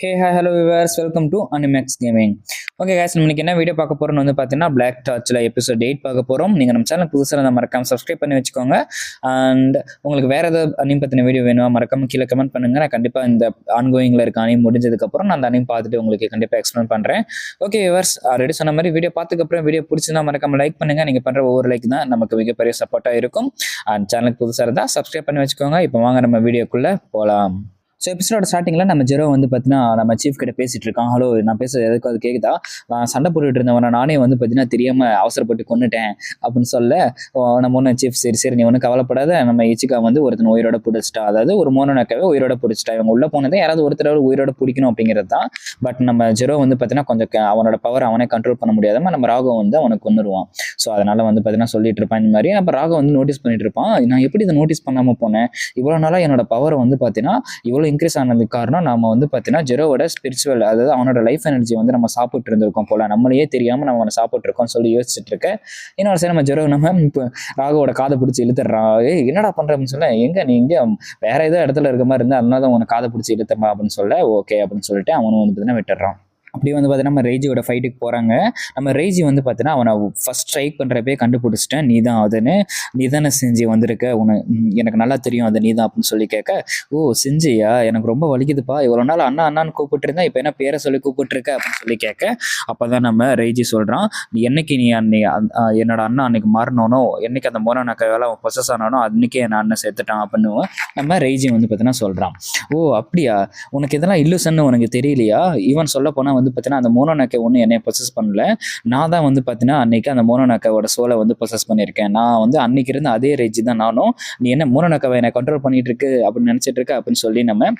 Hey hi hello viewers, welcome to Animax gaming. Okay guys, நம்ம இன்னைக்கு என்ன video பார்க்க போறோம்னு வந்து பார்த்தீங்கன்னா பிளாக் டார்ச்சில் எபிசோட் 8 பார்க்க போகிறோம். நீங்கள் நம்ம சேனல் புதுசாக இருந்தால் மறக்காம சப்ஸ்கிரைப் பண்ணி வச்சுக்கோங்க. அண்ட் உங்களுக்கு வேறு ஏதாவது அனிம் பற்றின வீடியோ வேணுமா மறக்காம கீழே கமெண்ட் பண்ணுங்கள். நான் கண்டிப்பாக இந்த ஆன்கோயிங்கில் இருக்க அனிம் முடிஞ்சதுக்கப்புறம் நான் அந்த அனிம் பார்த்துட்டு உங்களுக்கு கண்டிப்பாக எக்ஸ்பிளைன் பண்ணுறேன். ஓகே விவர்ஸ், ஆல்ரெடி சொன்ன மாதிரி வீடியோ பார்த்துக்கப்புறம் வீடியோ பிடிச்சிருந்தா மறக்காம லைக் பண்ணுங்கள். நீங்கள் பண்ணுற ஒவ்வொரு லைக் தான் நமக்கு மிகப்பெரிய சப்போர்ட்டாக இருக்கும். அண்ட் சேனலுக்கு புதுசாக இருந்தால் சப்ஸ்கிரைப் பண்ணி வச்சுக்கோங்க. இப்போ வாங்க நம்ம வீடியோக்குள்ளே போகலாம். ஸோ எபிசோட ஸ்டார்டிங்கில் நம்ம ஜெரோ வந்து பார்த்தீங்கன்னா நம்ம சீஃப் கிட்ட பேசிட்டு இருக்கான். ஹலோ, நான் பேசுறது எதுக்கு அது கேட்குதா? நான் சண்டை போட்டுட்டு இருந்தவனை நானே வந்து பார்த்தீங்கன்னா தெரியாமல் அவசரப்பட்டு கொண்டுட்டேன் அப்படின்னு சொல்ல, நம்ம ஒன்று சீஃப் சரி நீ ஒன்றும் கவலைப்படாத, நம்ம இச்சிகா வந்து ஒருத்தன் உயிரோட பிடிச்சிட்டா, அதாவது ஒரு மோனோனாக்காவே உயிரோட பிடிச்சிட்டா. இவங்க உள்ள போனதே யாராவது ஒருத்தர் உயிரோட பிடிக்கணும் அப்படிங்கிறது தான். பட் நம்ம ஜெரோ வந்து பார்த்தீங்கன்னா கொஞ்சம் அவனோட பவர் அவனே கண்ட்ரோல் பண்ண முடியாதமா நம்ம ராகவ் வந்து அவனை கொண்டுருவான். ஸோ அதனால வந்து பார்த்தீங்கன்னா சொல்லிட்டு இருப்பான் இந்த மாதிரி. அப்போ ராகவ் வந்து நோட்டீஸ் பண்ணிட்டு இருப்பான், நான் எப்படி இதை நோட்டீஸ் பண்ணாமல் போனேன்? இவ்வளோ நாளாக என்னோட பவரை வந்து பார்த்தீங்கன்னா இவ்வளோ இன்க்ரீஸ் ஆனதுக்கு காரணம் நம்ம வந்து பார்த்தீங்கன்னா ஜெரோவோட ஸ்பிரிச்சுவல், அதாவது அவனோட லைஃப் எனர்ஜி வந்து நம்ம சாப்பிட்டு இருந்திருக்கோம் போல, நம்மளையே தெரியாமல் நம்ம அவனை சாப்பிட்டு இருக்கோம்னு சொல்லி யோசிச்சுட்டு இருக்கேன். இன்னொரு சரி நம்ம ஜெரோ நம்ம இப்போ ராகவோட காதை பிடிச்சி இழுத்துறான். என்னடா பண்ற அப்படின்னு சொல்ல, எங்க நீ இங்கே வேற ஏதோ இடத்துல இருக்க மாதிரி இருந்தால் அதனால தான் உனக்கு காதை பிடிச்சி இழுத்தமா அப்படின்னு சொல்ல, ஓகே அப்படின்னு சொல்லிட்டு அவனும் வந்து பார்த்தீங்கன்னா விட்டுறான். அப்படி வந்து பார்த்தீங்கன்னா நம்ம ரேஜியோட ஃபைட்டுக்கு போகிறாங்க. நம்ம ரேஜி வந்து பார்த்தீங்கன்னா அவனை ஃபஸ்ட் ஸ்ட்ரைக் பண்ணுறப்பே கண்டுபிடிச்சிட்டேன், நீ தான் அதுன்னு, நீ தானே செஞ்சு வந்திருக்க, எனக்கு நல்லா தெரியும் அது நீ தான் அப்படின்னு சொல்லி கேட்க, ஓ செஞ்சியா, எனக்கு ரொம்ப வலிக்குதுப்பா, இவ்வளோ நாள் அண்ணா அண்ணான்னு கூப்பிட்டுருந்தேன், இப்போ என்ன பேரை சொல்லி கூப்பிட்டுருக்க அப்படின்னு சொல்லி கேட்க, அப்போ தான் நம்ம ரேஜி சொல்கிறான், என்னைக்கு நீ என்னோட அண்ணா அன்னைக்கு மாறினோனோ, என்னைக்கு அந்த மோனோனாக்காவால் அவன் பொசஸ் ஆனானோ அன்னைக்கே என் அண்ணன் சேர்த்துட்டான் அப்படின்னு நம்ம ரேஜி வந்து பார்த்தீங்கன்னா சொல்கிறான். ஓ அப்படியா, உனக்கு இதெல்லாம் இல்லுசன்னு உனக்கு தெரியலையா? ஈவன் சொல்ல போனால் வந்து பார்த்தீங்கன்னா அந்த மோனோனாக்கை ஒன்று என்னை பொசஸ் பண்ணல, நான் தான் வந்து பார்த்தீங்கன்னா அன்னைக்கு அந்த மோனோனாக்காவோட சோலை வந்து பொசஸ் பண்ணியிருக்கேன். நான் வந்து அன்னைக்கு இருந்த அதே ரேஜ் தான் நானும். நீ என்ன மோனோனாக்காவை என்னை கண்ட்ரோல் பண்ணிட்டு இருக்கு அப்படின்னு நினச்சிட்டு இருக்க அப்படின்னு சொல்லி நம்ம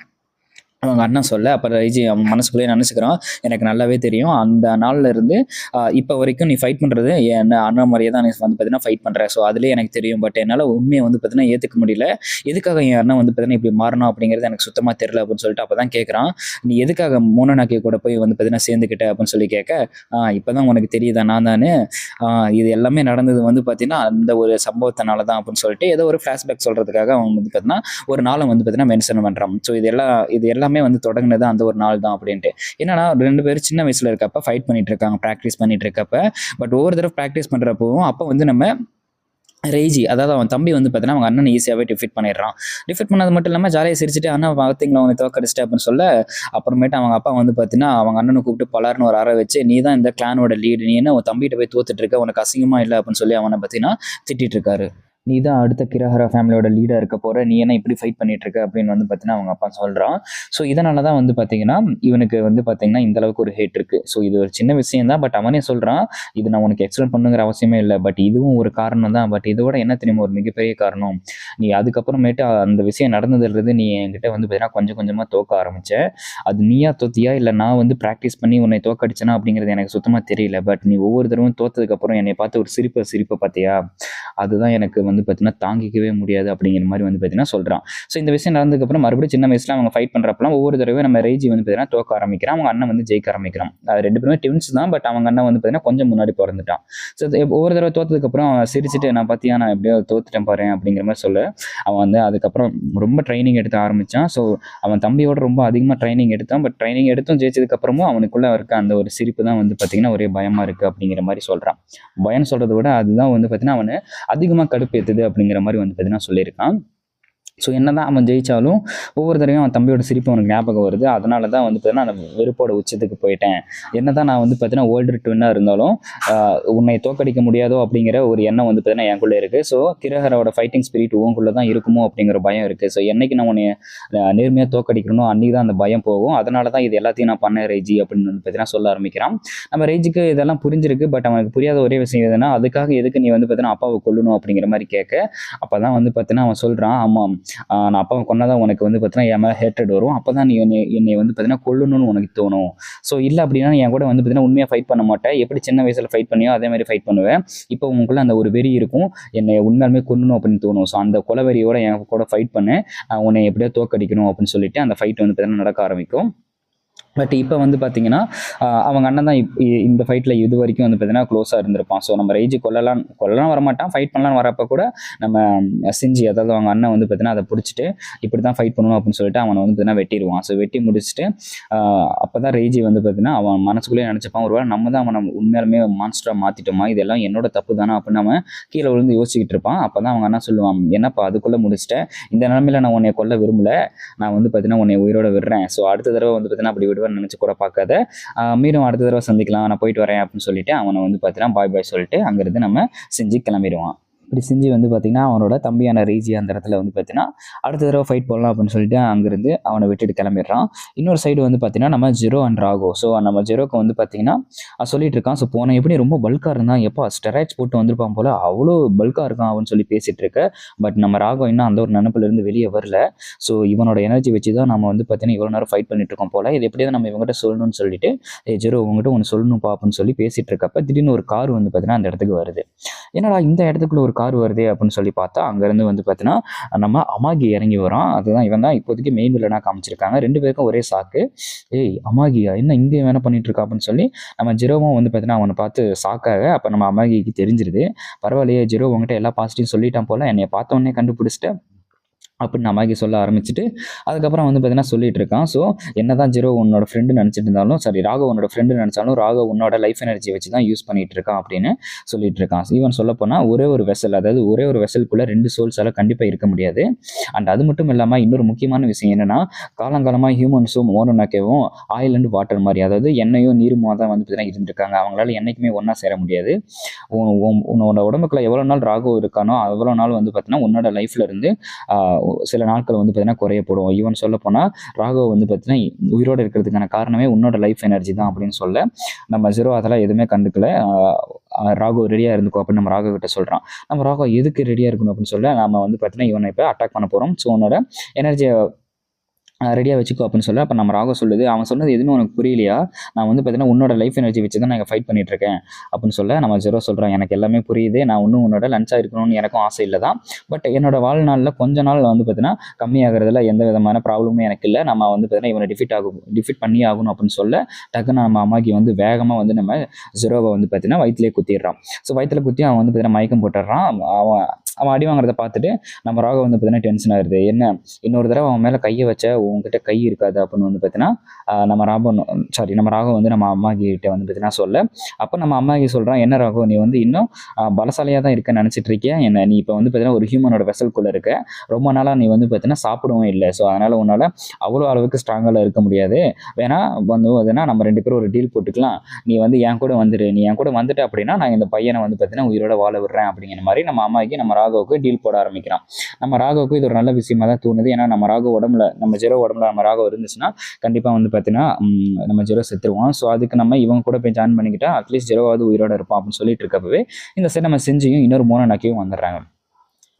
அவங்க அண்ணன் சொல்ல, அப்புறம் ரேஜி அவன் மனசுக்குள்ளேயே நினச்சிக்கிறான், எனக்கு நல்லாவே தெரியும் அந்த நாளில் இருந்து இப்போ வரைக்கும் நீ ஃபைட் பண்ணுறது என் அண்ணன் மாதிரியே தான் நீ வந்து பார்த்தீங்கன்னா ஃபைட் பண்ணுற. ஸோ அதுலேயே எனக்கு தெரியும். பட் என்னால் உண்மையை வந்து பார்த்தீங்கன்னா ஏற்றுக்க முடியல, எதுக்காக என் அண்ணன் வந்து பார்த்தீங்கன்னா இப்படி மாறணும் அப்படிங்கிறது எனக்கு சுத்தமாக தெரியல அப்படின்னு சொல்லிட்டு அப்போ தான் கேட்குறான், நீ எதுக்காக மோனோனாக்கி கூட போய் வந்து பார்த்தீங்கன்னா சேர்ந்துக்கிட்ட அப்படின்னு சொல்லி கேட்க, இப்போ தான் உனக்கு தெரியுதா நான் தானே, இது எல்லாமே நடந்தது வந்து பார்த்தீங்கன்னா அந்த ஒரு சம்பவத்தினால தான் அப்படின்னு சொல்லிட்டு ஏதோ ஒரு ஃப்ளாஷ்பேக் சொல்கிறதுக்காக அவன் வந்து பார்த்தீங்கன்னா ஒரு நாளை வந்து பார்த்தீங்கன்னா மென்ஷன் பண்ணுறான். ஸோ இது எல்லாமே வந்து தொடங்கினது அந்த ஒரு நாள் தான் அப்படின்ட்டு. என்னன்னா 2 பேரும் சின்ன வயசுல இருக்கப்ப ஃபைட் பண்ணிட்டு இருக்காங்க, ப்ராக்டிஸ் பண்ணிட்டு இருக்கப்ப. பட் ஒவ்வொரு தடவை ப்ராக்டிஸ் பண்றப்பவும் அப்போ வந்து நம்ம ரேஜி, அதாவது அவன் தம்பி வந்து பார்த்தீங்கன்னா அவங்க அண்ணனை ஈஸியாகவே டிஃபிட் பண்ணிடுறான். டிஃபிட் பண்ணது மட்டும் இல்லாமல் ஜாலியாக சிரிச்சுட்டு, அண்ணா பார்த்தீங்களா அவனை தோக்கடிச்சிட்டு அப்படின்னு சொல்ல, அப்புறமேட்டு அவங்க அப்பா வந்து பார்த்தீங்கன்னா அவங்க அண்ணனை கூப்பிட்டு பலார்னு ஒரு அறை வச்சு, நீ தான் இந்த கிளானோட லீடு, நீ என்ன உன் தம்பிகிட்ட போய் தோத்துட்டு இருக்க, உனக்கு அசிங்கமா இல்லை அப்படின்னு சொல்லி அவனை பார்த்தீங்கன்னா திட்டிட்டு இருக்காரு. நீ தான் அடுத்த கிரஹரா ஃபேமிலியோட லீடாக இருக்க போகிற, நீ என்ன இப்படி ஃபைட் பண்ணிட்டு இருக்க அப்படின்னு வந்து பார்த்தீங்கன்னா அவங்க அப்பா சொல்கிறான். ஸோ இதனால தான் வந்து பார்த்தீங்கன்னா இவனுக்கு வந்து பார்த்தீங்கன்னா இந்த அளவுக்கு ஒரு ஹேட் இருக்குது. ஸோ இது ஒரு சின்ன விஷயம் தான், பட் அவனே சொல்கிறான், இது நான் உனக்கு எக்ஸ்பிளைன் பண்ணுங்கிற அவசியமே இல்லை, பட் இதுவும் ஒரு காரணம் தான். பட் இதோட என்ன தெரியுமா ஒரு மிகப்பெரிய காரணம், நீ அதுக்கப்புறமேட்டு அந்த விஷயம் நடந்ததுலேருந்து நீ என்கிட்ட வந்து பார்த்தீங்கன்னா கொஞ்சம் கொஞ்சமாக தோக்க ஆரம்பிச்ச. அது நீயா தோத்தியா இல்லை நான் வந்து ப்ராக்டிஸ் பண்ணி உன்னை தோக்கடிச்சேனா அப்படிங்கிறது எனக்கு சுத்தமாக தெரியல. பட் நீ ஒவ்வொரு தடவும் தோத்ததுக்கப்புறம் என்னை பார்த்து ஒரு சிரிப்பை பார்த்தியா, அதுதான் எனக்கு வந்து பார்த்தீங்கன்னா தாங்கிக்கவே முடியாது அப்படிங்கிற மாதிரி வந்து பார்த்தீங்கன்னா சொல்கிறான். ஸோ இந்த விஷயம் நடந்ததுக்கப்புறம் மறுபடியும் சின்ன வயசில் அவங்க ஃபைட் பண்ணுறப்பலாம் ஒவ்வொரு தடவை நம்ம ரேஜி வந்து பார்த்தீங்கன்னா தோக்க ஆரம்பிக்கிறான், அவங்க அண்ணன் வந்து ஜெயிக்க ஆரம்பிக்கிறான். 2 பேருமே ட்வின்ஸ் தான், பட் அவங்க அண்ணன் வந்து பார்த்தீங்கன்னா கொஞ்சம் முன்னாடி பிறந்துட்டான். ஸோ ஒவ்வொரு தடவை தோத்ததுக்கப்புறம் அவன் சிரிச்சுட்டு, நான் பார்த்தியா நான் எப்படியோ தோத்துட்டேன் பாரு அப்படிங்கிற மாதிரி சொல்ல, அவன் வந்து அதுக்கப்புறம் ரொம்ப ட்ரைனிங் எடுத்து ஆரம்பித்தான். ஸோ அவன் தம்பியோட ரொம்ப அதிகமாக ட்ரைனிங் எடுத்தான். பட் ட்ரைனிங் எடுத்தும் ஜெயிச்சதுக்கப்புறமும் அவனுக்குள்ளே இருக்க அந்த ஒரு சிரிப்பு தான் வந்து பார்த்திங்கன்னா ஒரே பயமாக இருக்குது அப்படிங்கிற மாதிரி சொல்கிறான். பயம் சொல்கிறத விட அதுதான் வந்து பார்த்திங்கன்னா அவனை அதிகமாக கடுப்பேற்றுது அப்படிங்கிற மாதிரி வந்து பார்த்தீங்கன்னா சொல்லியிருக்கான். ஸோ என்ன தான் அவன் ஜெயித்தாலும் ஒவ்வொரு தடவையும் அவன் தம்பியோட சிரிப்பு அவனுக்கு ஞாபகம் வருது. அதனால தான் வந்து பார்த்தீங்கன்னா அந்த வெறுப்போட உச்சத்துக்கு போயிட்டேன். என்ன தான் நான் வந்து பார்த்தீங்கன்னா ஓல்டர் ட்வின்னாக இருந்தாலும் உன்னை தோக்கடிக்க முடியாதோ அப்படிங்கிற ஒரு எண்ணம் வந்து பார்த்தீங்கன்னா எனக்குள்ளே இருக்குது. ஸோ கிரஹரோட ஃபைட்டிங் ஸ்பிரிட் உங்களுக்குள்ளே தான் இருக்குமோ அப்படிங்கிற பயம் இருக்குது. ஸோ என்னைக்கு நான் உன்னை நேர்மையாக தோக்கடிக்கணும் அன்றைக்கி தான் அந்த பயம் போகும். அதனால தான் இது எல்லாத்தையும் நான் பண்ணேன் ரேஜி அப்படின்னு வந்து பார்த்தீங்கன்னா சொல்ல ஆரம்பிக்கிறான். நம்ம ரேஜிக்கு இதெல்லாம் புரிஞ்சிருக்கு. பட் அவனுக்கு புரியாத ஒரே விஷயம் எதுனா, அதுக்காக எதுக்கு நீ வந்து பார்த்தீங்கன்னா அப்பாவை கொல்லணும் அப்படிங்கிற மாதிரி கேட்க, அப்போ தான் வந்து பார்த்தீங்கன்னா அவன் சொல்கிறான், ஆமாம் நான் அப்பாவை கொண்டாதான் உனக்கு வந்து பார்த்தீங்கன்னா என் மேலே ஹேட்ரட் வரும், அப்போ தான் நீ என்னை வந்து பார்த்தீங்கன்னா கொல்லணும்னு உனக்கு தோணும். ஸோ இல்லை அப்படின்னா என் கூட வந்து பார்த்தீங்கன்னா உண்மையாக ஃபைட் பண்ண மாட்டேன், எப்படி சின்ன வயசில் ஃபைட் பண்ணியோ அதே மாதிரி ஃபைட் பண்ணுவேன். இப்போ உங்களுக்குள்ள அந்த ஒரு வெறி இருக்கும், என்னை உண்மையாலுமே கொல்லணும் அப்படின்னு தோணும். ஸோ அந்த கொலவெறியோட என் கூட ஃபைட் பண்ண, உன்னை எப்படியோ தோக்கடிக்கணும் அப்படின்னு சொல்லிட்டு அந்த ஃபைட் வந்து பார்த்தீங்கன்னா நடக்க ஆரம்பிக்கும். பட் இப்போ வந்து பார்த்தீங்கன்னா அவங்க அண்ணன் தான் இந்த ஃபைட்டில் இது வரைக்கும் வந்து பார்த்தீங்கன்னா க்ளோஸாக இருந்திருப்பான். ஸோ நம்ம ரைஜி கொல்லலாம் வரமாட்டான், ஃபைட் பண்ணலாம் வரப்போ கூட நம்ம சிஞ்சி அதாவது அவங்க அண்ணன் வந்து பார்த்தீங்கன்னா அதை பிடிச்சிட்டு இப்படி தான் ஃபைட் பண்ணணும் அப்படின்னு சொல்லிட்டு அவனை வந்து பார்த்தீங்கன்னா வெட்டிடுவான். ஸோ வெட்டி முடிச்சுட்டு அப்போ தான் ரைஜி வந்து பார்த்தீங்கன்னா அவன் மனசுக்குள்ளேயே நினச்சிப்பான், ஒருவேளை நம்ம தான் அவனை உண்மையாலுமே மான்ஸ்டராக மாற்றிட்டோமா, இதெல்லாம் என்னோட தப்பு தானே அப்படின்னு அவன் கீழே விழுந்து யோசிச்சுக்கிட்டு இருப்பான். அப்போ தான் அவங்க அண்ணன் சொல்லுவான், என்னப்பா அதுக்குள்ளே முடிச்சிட்டேன், இந்த நிலமையில நான் உன்னை கொல்ல விரும்பல, நான் வந்து பார்த்தீங்கன்னா உன்னை உயிரோட விடுறேன். ஸோ அடுத்த தடவை வந்து பார்த்தீங்கன்னா அப்படி விடுவேன்னு நினச்சி கூட பார்க்காத, மீண்டும் அடுத்த தடவை சந்திக்கலாம், நான் போயிட்டு வரேன் அப்படின்னு சொல்லிட்டு அவனை வந்து பார்த்தீங்கன்னா பாய் சொல்லிட்டு அங்கேருந்து நம்ம செஞ்சு கிளம்பிடுவான். இப்படி செஞ்சு வந்து பார்த்திங்கன்னா அவனோட தம்பியான ரீஜி அந்த இடத்துல வந்து பார்த்தீங்கன்னா அடுத்த தடவை ஃபைட் போடலாம் அப்படின்னு சொல்லிட்டு அங்கேருந்து அவனை விட்டுட்டு கிளம்பிடுறான். இன்னொரு சைடு வந்து பார்த்தீங்கன்னா நம்ம ஜெரோ அண்ட் ராகோ. ஸோ நம்ம ஜெரோக்கு வந்து பார்த்தீங்கன்னா சொல்லிட்டு இருக்கான், ஸோ போன எப்படி ரொம்ப பல்காக இருந்தான், எப்போ ஸ்டெராய்ட்ஸ் போட்டு வந்திருப்பான் போல், அவ்வளோ பல்காக இருக்கான் அப்படின்னு சொல்லி பேசிகிட்டு இருக்க. பட் நம்ம ராகோ இன்னும் அந்த ஒரு நினப்பிலேருந்து வெளியே வரல. ஸோ இவனோட எனர்ஜி வச்சு தான் நம்ம வந்து பார்த்தீங்கன்னா இவ்வளோ நேரம் ஃபைட் பண்ணிட்டு இருக்கோம் போல், இது எப்படியாவது நம்ம இவங்ககிட்ட சொல்லணும்னு சொல்லிட்டு ஜெரோ உங்ககிட்ட ஒன்று சொல்லணும்ப்பா அப்படின்னு சொல்லி பேசிகிட்டு இருக்கப்ப திடீர்னு ஒரு கார் வந்து பார்த்தீங்கன்னா அந்த இடத்துக்கு வருது. என்னடா இந்த இடத்துக்குள்ள ஒரு கார் வருது அப்படின்னு சொல்லி பார்த்தா அங்கேருந்து வந்து பார்த்தீங்கன்னா நம்ம அமாகி இறங்கி வரோம். அதுதான் இவன் தான் இப்போதைக்கு மெயின் வில்லனாக காமிச்சிருக்காங்க. 2 பேருக்கும் ஒரே சாக்கு, ஏய் அமாகியா என்ன இங்கே வேணா பண்ணிட்டு இருக்கா அப்படின்னு சொல்லி நம்ம ஜெரோவும் வந்து பார்த்தீங்கன்னா அவனை பார்த்து சாக்காக. அப்போ நம்ம அமாகிக்கு தெரிஞ்சிருது, பரவாயில்லையே ஜெரோ உங்ககிட்ட எல்லா பாசிட்டிவ் சொல்லிட்டான் போல, என்னை பார்த்த உடனே கண்டுபிடிச்சிட்டு அப்படின்னு அம்மாக்கி சொல்ல ஆரம்பிச்சுட்டு அதுக்கப்புறம் வந்து பார்த்தீங்கன்னா சொல்லிட்டு இருக்கான். ஸோ என்ன தான் ஜீரோ உன்னோட ஃப்ரெண்டு நினச்சிட்டு இருந்தாலும், சரி ராகவ் உன்னோட ஃப்ரெண்டு நினச்சாலும் ராகவ் உன்னோட லைஃப் எனர்ஜி வச்சு தான் யூஸ் பண்ணிட்டு இருக்கான் அப்படின்னு சொல்லிட்டு இருக்கான். ஈவன் சொல்ல போனால் ஒரே ஒரு வெசல், அதாவது ஒரே ஒரு வெசலுக்குள்ளே 2 சோல்ஸால் கண்டிப்பாக இருக்க முடியாது. அண்ட் அது மட்டும் இல்லாமல் இன்னொரு முக்கியமான விஷயம் என்னென்னா, காலங்காலமாக ஹியூமன்ஸும் மோனோனாக்கேவும் ஆயில் அண்ட் வாட்டர் மாதிரி, அதாவது எண்ணெயும் நீருமாக தான் வந்து பார்த்தீங்கன்னா இருந்திருக்காங்க. அவங்களால என்றைக்குமே ஒன்றா சேர முடியாது. உன்னோட உடம்புக்குள்ள எவ்வளோ நாள் ராகவ் இருக்கானோ அவ்வளோ நாள் வந்து பார்த்தீங்கன்னா உன்னோட லைஃப்ல இருந்து சில நாட்கள் வந்து பார்த்தீங்கன்னா குறையப்படும். ஈவன் சொல்ல போனால் ராகவ் வந்து பார்த்தீங்கன்னா உயிரோடு இருக்கிறதுக்கான காரணமே உன்னோட லைஃப் எனர்ஜி தான் அப்படின்னு சொல்ல நம்ம ஜீரோ அதெல்லாம் எதுவுமே கண்டுக்கல. ராகவ் ரெடியாக இருந்துக்கோ அப்படின்னு நம்ம ராகவ் கிட்ட சொல்கிறான். நம்ம ராகவ் எதுக்கு ரெடியாக இருக்கணும் அப்படின்னு சொல்ல நம்ம வந்து பார்த்தீங்கன்னா இவனை இப்போ அட்டாக் பண்ண போகிறோம், ஸோ உன்னோட எனர்ஜியை ரெடியாக வச்சுக்கோ அப்படின்னு சொல்ல. அப்போ நம்ம ராகவ் சொல்லுது, அவன் சொன்னது எதுவுமே உனக்கு புரியலையா, நான் வந்து பார்த்தீங்கன்னா உன்னோட லைஃப் எனர்ஜி வச்சு தான் நான் ஃபைட் பண்ணிட்டு இருக்கேன் அப்படின்னு சொல்ல. நம்ம ஜெரோ சொல்கிறேன், எனக்கு எல்லாமே புரியுது, நான் இன்னும் உன்னோட லன்ச்சாக இருக்கணும்னு எனக்கும் ஆசை இல்லை தான், பட் என்னோட வாழ்நாளில் கொஞ்ச நாள் வந்து பார்த்தீங்கன்னா கம்மியாகிறதுல எந்த விதமான ப்ராப்ளமும் எனக்கு இல்லை, நம்ம வந்து பார்த்தீங்கன்னா இவனை டிஃபிட் பண்ணி ஆகணும் அப்படின்னு சொல்ல டக்குன்னு நம்ம அம்மாக்கி வந்து வேகமாக வந்து நம்ம ஜெரோவை வந்து பார்த்தீங்கன்னா வயிற்றுலேயே குத்திடுறான். ஸோ வயிற்றுல குத்தி அவன் வந்து பார்த்தீங்கன்னா மயக்கம் போட்டுடுறான். அவன் அடி வாங்குறத பார்த்துட்டு நம்ம ராகவ் வந்து பார்த்தீங்கன்னா டென்ஷன் ஆகுது, என்ன இன்னொரு தடவை அவன் மேலே கையை வச்ச உங்ககிட்ட கை இருக்காது அப்படின்னு வந்து பார்த்தீங்கன்னா நம்ம ராகவ் வந்து நம்ம அம்மா கிட்ட வந்து பார்த்தீங்கன்னா சொல்ல. அப்போ நம்ம அம்மாக்கி சொல்கிறான், என்ன ராகவ் நீ வந்து இன்னும் பலசாலியாக தான் இருக்க நினச்சிட்டு இருக்கியா, என்ன நீ இப்போ வந்து பார்த்தீங்கன்னா ஒரு ஹியூமனோட வெசல்குள்ளே இருக்க, ரொம்ப நாளாக நீ வந்து பார்த்தீங்கன்னா சாப்பிடவும் இல்லை, ஸோ அதனால் உன்னால் அவ்வளோ அளவுக்கு ஸ்ட்ராங்காக இருக்க முடியாது, வேணா வந்து பார்த்தீங்கன்னா நம்ம 2 பேரும் ஒரு டீல் போட்டுக்கலாம், நீ வந்து என் கூட வந்துடு, நீ என் கூட வந்துட்டு அப்படின்னா நான் இந்த பையனை வந்து பார்த்தீங்கன்னா உயிரோட வாழ விடுறேன் அப்படிங்கிற மாதிரி நம்ம அம்மாக்கி நம்ம ராகவுக்கு டீல் போட ஆரம்பிக்கிறான். நம்ம ராகவுக்கு இது ஒரு நல்ல விஷயமா தான் தோணுது. ஏன்னா நம்ம ராகவ் உடம்புல நம்ம ஜெரோ உடம்புல நம்ம ராகவ் இருந்துச்சுன்னா கண்டிப்பாக வந்து பார்த்தீங்கன்னா நம்ம ஜெரோ செத்துருவோம். ஸோ அதுக்கு நம்ம இவங்க கூட போய் ஜாயின் பண்ணிக்கிட்டா அட்லீஸ்ட் ஜெரோவாவது உயிரோட இருப்போம் அப்படின்னு சொல்லிட்டு இருக்கப்பவே இந்த சைடு நம்ம செஞ்சியும் இன்னொரு மோனோனாக்கியும் வந்துடுறாங்க.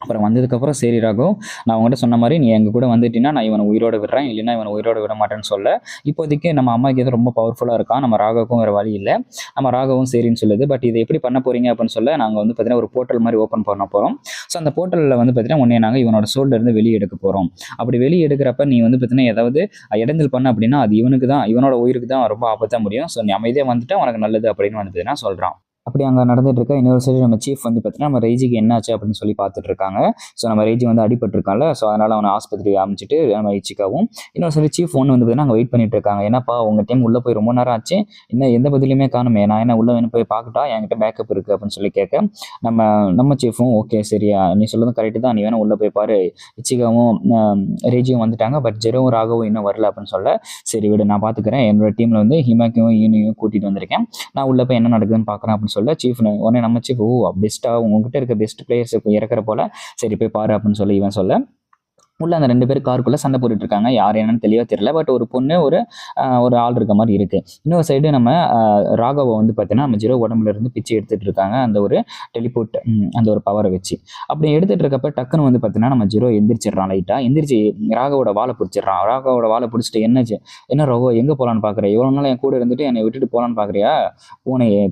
அப்புறம் வந்ததுக்கப்புறம் சரி ராகவ், நான் உங்கள்கிட்ட சொன்ன மாதிரி நீ எங்கள் கூட வந்துட்டீங்கன்னா நான் இவனை உயிரோடு விடுறேன், இல்லைன்னா இவனை உயிரோடு விட மாட்டேன்னு சொல்ல. இப்போதைக்கு நம்ம அம்மாக்கு எது ரொம்ப பவர்ஃபுல்லாக இருக்கான், நம்ம ராகவுக்கும் வேறு வழி இல்லை. நம்ம ராகவும் சரின்னு சொல்லுது. பட் இதை எப்படி பண்ண போகிறீங்க அப்படின்னு சொல்ல, நாங்கள் வந்து பார்த்தீங்கன்னா ஒரு போர்ட்டல் மாதிரி ஓப்பன் பண்ண போகிறோம். ஸோ அந்த போர்ட்டலில் வந்து பார்த்தீங்கன்னா உடனே நாங்கள் இவனோட சோல்லேருந்து வெளியே எடுக்க போகிறோம். அப்படி வெளியே எடுக்கிறப்ப நீ வந்து பார்த்தீங்கன்னா ஏதாவது இடைஞ்சல் பண்ண அப்படின்னா அது இவனுக்கு தான், இவனோட உயிருக்கு தான் ரொம்ப ஆபத்தாக முடியும். ஸோ நீ அமைதியாக வந்துட்டு உனக்கு நல்லது அப்படின்னு வந்து பார்த்தீங்கன்னா சொல்கிறான். அப்படி அங்கே நடந்துட்டு இருக்க இன்னொரு சைடு நம்ம சீஃப் வந்து பார்த்தீங்கன்னா நம்ம ரேஜிக்கு என்னாச்சு அப்படின்னு சொல்லி பார்த்துட்டு இருக்காங்க. ஸோ நம்ம ரேஜி வந்து அடிபட்டிருக்கான்ல, ஸோ அதனால் அவனை ஆஸ்பத்திரி அமைச்சிட்டு நம்ம இச்சிக்காவும் இன்னொரு சைடு சீஃப் ஒன்று வந்து பார்த்தீங்கன்னா அங்கே வெயிட் பண்ணிட்டு இருக்காங்க. என்னப்பா உங்கள் டைம் உள்ளே போய் ரொம்ப நேரம் ஆச்சு, இன்னும் எந்த பதிலுமே காணுமே, நான் என்ன உள்ளே வேணும் போய் பார்க்கட்டா, என்கிட்ட பேக்கப் இருக்குது அப்படின்னு சொல்லி கேட்க நம்ம சீஃபும் ஓகே சரியா நீ சொல்லுறது கரெக்டு தான், நீ வேணால் உள்ளே போய் பாரு, இச்சிகாவும் ரேஜியும் வந்துட்டாங்க, பட் ஜெரோவும் ராகவும் இன்னும் வரல அப்படின்னு சொல்ல. சரி விடு நான் பார்த்துக்கிறேன், என்னோட டீமில் வந்து ஹிமாக்கையும் ஈனையும் கூட்டிகிட்டு வந்திருக்கேன், நான் உள்ளே போய் என்ன நடக்குதுன்னு பார்க்குறேன் அப்படின்னு சொல்ல. சீஃப் உடனே நம்ம சீஃப் பெஸ்ட்டாக உங்ககிட்ட இருக்க பெஸ்ட் பிளேயர்ஸ் இறக்குற போல, சரி போய் பாரு அப்படின்னு சொல்லி இவன் சொல்ல. உள்ள அந்த 2 பேர் காருக்குள்ளே சண்டை போட்டுட்டு இருக்காங்க. யார் என்னன்னு தெளிவாக தெரியல, பட் ஒரு பொண்ணு ஒரு ஆள் இருக்க மாதிரி இருக்குது. இன்னொரு சைடு நம்ம ராகவை வந்து பார்த்தீங்கன்னா நம்ம ஜீரோ உடம்புல இருந்து பிச்சு எடுத்துகிட்டு இருக்காங்க, அந்த ஒரு டெலிபோர்ட் அந்த ஒரு பவரை வச்சு. அப்படி எடுத்துகிட்டு இருக்கப்ப டக்குன்னு வந்து பார்த்தீங்கன்னா நம்ம ஜீரோ எந்திரிச்சிடறான், லைட்டாக எந்திரிச்சு ராகவோட வாழை பிடிச்சிடறான். ராகவோட வாழை பிடிச்சிட்டு என்னாச்சு, என்ன ராகவ் எங்கே போகலான்னு பார்க்குறேன், இவ்வளோ நாள் என் கூட இருந்துட்டு என்னை விட்டுட்டு போகலான்னு பார்க்குறியா,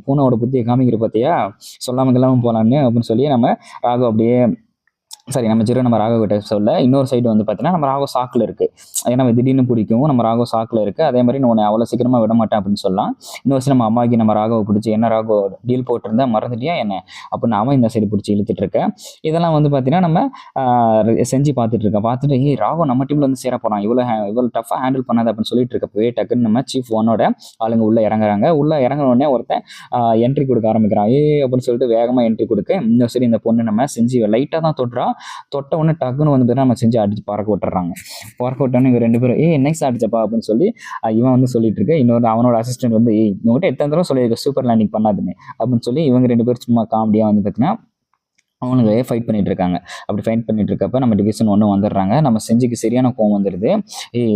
பூனையோட புத்தியை காமிக்கிற பார்த்தியா, சொல்லாமல் போகலான்னு அப்படின்னு சொல்லி நம்ம ராகவ் அப்படியே சரி நம்ம ஜீரோ நம்ம ராகவ் கிட்ட சொல்ல இன்னொரு சைடு வந்து பார்த்தீங்கன்னா நம்ம ராகவ் சாக்கில் இருக்குது. ஏன்னா திடீர்னு பிடிக்கும் நம்ம ராகவ் சாக்கில் இருக்குது. அதே மாதிரி நான் உன்னை அவ்வளோ சீக்கிரமாக விட மாட்டேன் அப்படின்னு சொல்லலாம். இன்னொரு சைடு நம்ம அம்மாவுக்கு நம்ம ராகவை பிடிச்சி என்ன ராகவ் டீல் போட்டிருந்தா மறந்துட்டியா என்ன அப்படின்னு அவன் இந்த சைடு பிடிச்சி இழுத்துட்டு இருக்கேன். இதெல்லாம் வந்து பார்த்தீங்கன்னா நம்ம செஞ்சு பார்த்துட்டு இருக்கேன். பார்த்துட்டு ராகவ் நம்ம டீமில் வந்து சேர போகிறான், இவ்வளோ டஃபாக ஹேண்டில் பண்ணாது அப்படின்னு சொல்லிட்டு இருக்கப்பவே டக்குன்னு நம்ம சீஃப் ஒன்னோட ஆளுங்க உள்ளே இறங்குறாங்க. உள்ளே இறங்குனோடனே ஒருத்தன் என்ட்ரி கொடுக்க ஆரம்பிக்கிறான். அப்படின்னு சொல்லிட்டு வேகமாக என்ட்ரி கொடுக்க இன்னொரு சைடு இந்த பொண்ணு நம்ம செஞ்சு லைட்டாக தான் தொட்டுறா. தொட்ட உடனே டக்குன்னு வந்து நம்ம செஞ்சு அடிச்சு பறக்க விட்டுறாங்க. பறக்க விட்டோன்னு இவங்க 2 பேரும் நெக்ஸ்ட் அடிச்சப்பா அப்படின்னு சொல்லி இவன் வந்து சொல்லிட்டு இருக்கு. இன்னொரு அவனோட அசிஸ்டன்ட் வந்து இவங்ககிட்ட எத்தனை தடவை சொல்லியிருக்க சூப்பர் லேண்டிங் பண்ணாதுன்னு அப்படின்னு சொல்லி இவங்க 2 பேரும் சும்மா காமெடியாக வந்து பார்த்தீங்கன்னா அவனுங்க ஃபைட் பண்ணிட்டு இருக்காங்க. அப்படி ஃபைட் பண்ணிட்டு இருக்கப்ப நம்ம டிவிஷன் 1 வந்துடுறாங்க. நம்ம செஞ்சுக்கு சரியான கோவம் வந்துடுது.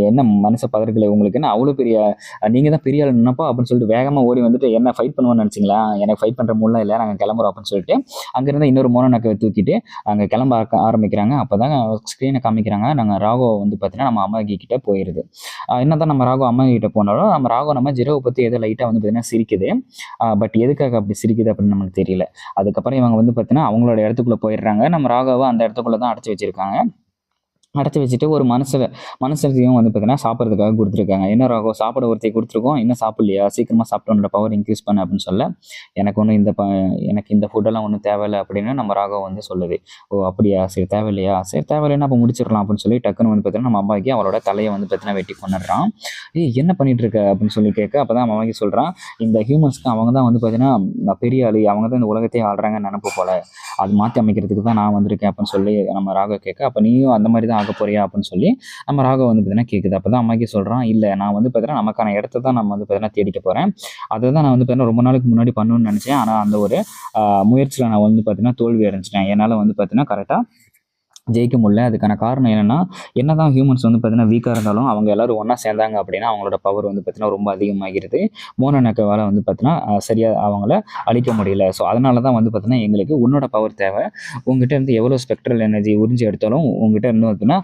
என்ன மனசை பதறக்கலை உங்களுக்கு, என்ன அவ்வளோ பெரிய நீங்கள் தான் பெரிய ஆள் நினைப்பா அப்படின்னு சொல்லிட்டு வேகமாக ஓடி வந்துட்டு என்ன ஃபைட் பண்ணுவோன்னு நினச்சிங்களா, எனக்கு ஃபைட் பண்ணுற மூலம் இல்லை, நாங்கள் கிளம்புறோம் அப்படின்னு சொல்லிட்டு அங்கேருந்து இன்னொரு மோனோனக்கை தூக்கிட்டு அங்கே கிளம்ப ஆரம்பிக்கிறாங்க. அப்போ தான் ஸ்க்ரீனை காமிக்கிறாங்க. நாங்கள் ராகவ் வந்து பார்த்தீங்கன்னா நம்ம அம்மா கிட்ட போயிடுது. என்ன தான் நம்ம ராகவ் அம்மா கிட்ட போனாலும் நம்ம ராகவ் நம்ம ஜீரோவை பற்றி ஏதோ லைட்டாக வந்து பார்த்தீங்கன்னா சிரிக்குது. பட் எதுக்காக அப்படி சிரிக்குது அப்படின்னு நமக்கு தெரியல. அதுக்கப்புறம் இவங்க வந்து பார்த்தீங்கன்னா அவங்களோட இடத்துக்குள்ளே போயிடுறாங்க. நம்ம ராகவை அந்த இடத்துக்குள்ளே தான் அடைச்சி வச்சிருக்காங்க. அடைச்சி வச்சுட்டு ஒரு மனுஷத்தையும் வந்து பார்த்தீங்கன்னா சாப்பிட்றதுக்காக கொடுத்துருக்காங்க. என்ன ராகவ் சாப்பிட ஒருத்தையும் கொடுத்துருக்கோம், இன்னும் சாப்பிட்லையா, சீக்கிரமாக சாப்பிட்டு உன்னோட பவர் இன்க்ரீஸ் பண்ண அப்படின்னு சொல்ல எனக்கு இந்த ஃபுட்டெல்லாம் ஒன்றும் தேவையில்லை அப்படின்னு நம்ம ராகவ் வந்து சொல்லுது. ஓ அப்படியா, சரி தேவையில்லையா, சரி தேவையில்லைன்னா அப்போ முடிச்சிடலாம் அப்படின்னு சொல்லி டக்குன்னு வந்து பார்த்தீங்கன்னா நம்ம அம்மாவுக்கு அவரோட தலையை வந்து பார்த்தீங்கன்னா வெட்டி கொண்டுடுறான். என்ன பண்ணிட்டு இருக்க அப்படின்னு சொல்லி கேட்க அப்போ தான் அம்மாவுக்கு சொல்கிறான், இந்த ஹியூமன்ஸ்க்கு அவங்க தான் வந்து பார்த்தீங்கன்னா பெரிய ஆளு, அவங்க தான் இந்த உலகத்தையே ஆள்றாங்கன்னு நினப்பு போல, அது மாற்றி அமைக்கிறதுக்கு தான் நான் வந்திருக்கேன் அப்படின்னு சொல்லி நம்ம ராகவ் கேட்க அப்போ நீயும் அந்த மாதிரி தான் ஆக போறியா அப்படின்னு சொல்லி நம்ம ராகவ் வந்து பார்த்தீங்கன்னா கேட்குது. அப்போ தான் அம்மாக்கே சொல்கிறான், இல்லை நான் வந்து பார்த்தீங்கன்னா நமக்கான இடத்த தான் நம்ம வந்து பார்த்தீங்கன்னா தேடிக்க போகிறேன், அதை தான் நான் வந்து பார்த்தீங்கன்னா ரொம்ப நாளுக்கு முன்னாடி பண்ணணும்னு நினச்சேன். ஆனால் அந்த ஒரு முயற்சியில் நான் வந்து பார்த்தீங்கன்னா தோல்வி அடைஞ்சிட்டேன். என்னால் வந்து பார்த்தீங்கன்னா கரெக்டாக ஜெயிக்க முடியல. அதுக்கான காரணம் என்னென்னா என்னதான் ஹியூமன்ஸ் வந்து பார்த்தீங்கன்னா வீக்காக இருந்தாலும் அவங்க எல்லோரும் ஒன்றா சேர்ந்தாங்க அப்படின்னா அவங்களோட பவர் வந்து பார்த்தீங்கன்னா ரொம்ப அதிகமாகிறது. மோனோனக்கவால் வந்து பார்த்தீங்கன்னா சரியாக அவங்கள அழிக்க முடியல. ஸோ அதனால தான் வந்து பார்த்தீங்கன்னா எங்களுக்கு உன்னோட பவர் தேவை. உங்ககிட்ட இருந்து எவ்வளோ ஸ்பெக்ட்ரல் எனர்ஜி உறிஞ்சி எடுத்தாலும் உங்ககிட்ட இருந்து பார்த்தீங்கன்னா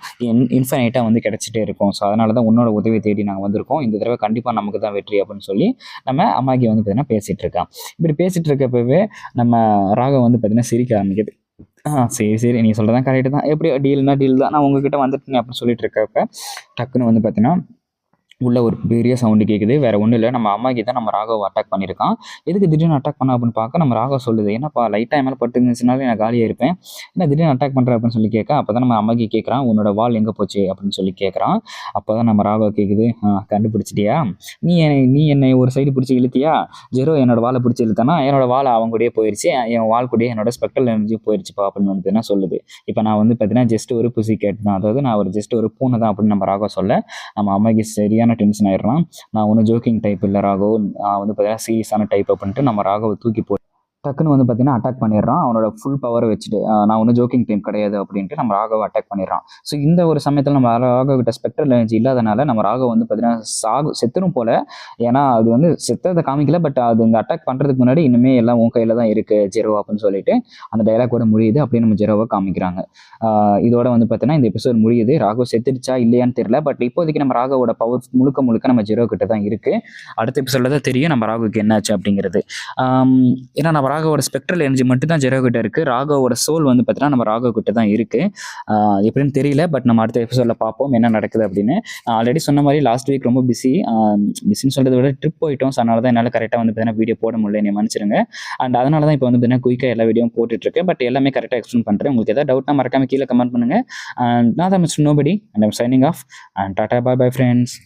இன்ஃபைனைட்டாக வந்து கிடச்சிட்டே இருக்கும். ஸோ அதனால தான் உன்னோட உதவியை தேடி நாங்கள் வந்திருக்கோம். இந்த தடவை கண்டிப்பாக நமக்கு தான் வெற்றி அப்படின்னு சொல்லி நம்ம அம்மாக்கி வந்து பார்த்தீங்கன்னா பேசிகிட்டு இருக்கான். இப்படி பேசிகிட்டு இருக்கப்பவே நம்ம ராகவ் வந்து பார்த்தீங்கன்னா சிரிக்க ஆரம்பிக்குது. சரி சரி நீ சொல்கிறதான் கரெக்டு தான், எப்படி டீல்னா டீல் தான், நான் உங்ககிட்ட வந்துட்டேன் அப்படின்னு சொல்லிட்டு இருக்கப்ப டக்குன்னு வந்து பார்த்தீங்கன்னா உள்ள ஒரு பெரிய சவுண்டு கேட்குது. வேறு ஒன்றும் இல்லை, நம்ம அம்மாக்கி தான் நம்ம ராகவ் அட்டாக் பண்ணியிருக்கான். எதுக்கு திடீர்னு அட்டாக் பண்ண அப்படின்னு பார்க்க நம்ம ராகவ் சொல்லுது, என்னப்பா லைட்டாக மேலே பட்டுருந்துச்சுனாலே நான் காலியாக இருப்பேன், என்ன திடீர்னு அட்டாக் பண்ணுற அப்படின்னு சொல்லி கேட்க அப்போ தான் நம்ம அம்மாக்கி கேட்குறான், உன்னோட வால் எங்கே போச்சு அப்படின்னு சொல்லி கேட்குறான். அப்போ தான் நம்ம ராகவ் கேட்குது, கண்டுபிடிச்சிட்டியா, நீ என்னை ஒரு சைடு பிடிச்சி இழுத்தியா, ஜெரோ என்னோட வாழை பிடிச்சி இழுத்தானா என்னோட வாழை அவங்க கூடயே போயிடுச்சு, என் வால் கூடயே என்னோட ஸ்பெக்ட்ரல் எனர்ஜி போயிடுச்சுப்பா அப்படின்னு வந்து என்ன சொல்லுது. இப்போ நான் வந்து பார்த்தீங்கன்னா ஜஸ்ட் ஒரு புசி கேட்டு தான், அதாவது நான் ஒரு ஜஸ்ட் ஒரு பூனை தான் அப்படின்னு நம்ம ராகவ் சொல்ல நம்ம அம்மாக்கி சரியான டென்ஷன் ஆயிடலாம். நான் ஒன்றும் ஜோக்கிங் டைப் இல்லை ராகவ், நான் வந்து பார்த்தீங்கன்னா சீரியஸான டைப் அப்படின்ட்டு நம்ம ராகவை தூக்கி போட்டு டக்குன்னு வந்து பார்த்தீங்கன்னா அட்டாக் பண்ணிடுறான். அவனோட ஃபுல் பவரை வச்சுட்டு நான் ஒன்றும் ஜோக்கிங் டைம் கிடையாது அப்படின்ட்டு நம்ம ராகவ் அட்டாக் பண்ணிடுறான். ஸோ இந்த ஒரு சமயத்தில் நம்ம ராகவ் கிட்ட ஸ்பெக்ட்ரல் எனர்ஜி இல்லாதனால நம்ம ராகவ் வந்து பார்த்தீங்கன்னா செத்துரும் போல. ஏன்னா அது வந்து செத்ததை காமிக்கல, பட் அது இங்கே அட்டாக் பண்ணுறதுக்கு முன்னாடி இன்னுமே எல்லாம் உன் கையில் தான் இருக்குது ஜெரோ அப்படின்னு சொல்லிட்டு அந்த டைலாக் கூட முடியுது. அப்படியே நம்ம ஜெரோவை காமிக்கிறாங்க. இதோட வந்து பார்த்தீங்கன்னா இந்த எபிசோட் முடியுது. ராகவ் செத்துடுச்சா இல்லையான்னு தெரியல, பட் இப்போதைக்கு நம்ம ராகவோட பவர் முழுக்க நம்ம ஜெரோ கிட்ட தான் இருக்குது. அடுத்த எபிசோடில் தான் தெரியும் நம்ம ராகுக்கு என்னாச்சு அப்படிங்கிறது. ஏன்னா நம்ம ராகவோட ஸ்பெக்ட்ரல் எனர்ஜி மட்டும் தான் ஜெரோ கிட்ட இருக்குது. ராகவோட சோல் வந்து பார்த்தீங்கன்னா நம்ம ராகவ் கிட்ட தான் இருக்குது. எப்படின்னு தெரியல, பட் நம்ம அடுத்த எபிசோடில் பார்ப்போம் என்ன நடக்குது அப்படின்னு. ஆல்ரெடி சொன்ன மாதிரி லாஸ்ட் வீக் ரொம்ப பிஸின்னு சொல்கிறத விட ட்ரிப் போயிட்டோம். ஸோ அதனால தான் என்னால் கரெக்டாக வந்து பார்த்தீங்கன்னா வீடியோ போட முடியல, என்னை மன்னிச்சிருங்க. அண்ட் அதனால தான் இப்போ வந்து பார்த்தீங்கன்னா குயிக்காக எல்லா வீடியோவும் போட்டுட்ருக்கேன். பட் எல்லாமே கரெக்டாக எக்ஸ்பிளைன் பண்ணுறேன். உங்களுக்கு ஏதாவது டவுட்னா மறக்காம கீழே கமெண்ட் பண்ணுங்கள். அண்ட் நான் தான் mister nobody and I'm signing off and Tata bye bye friends.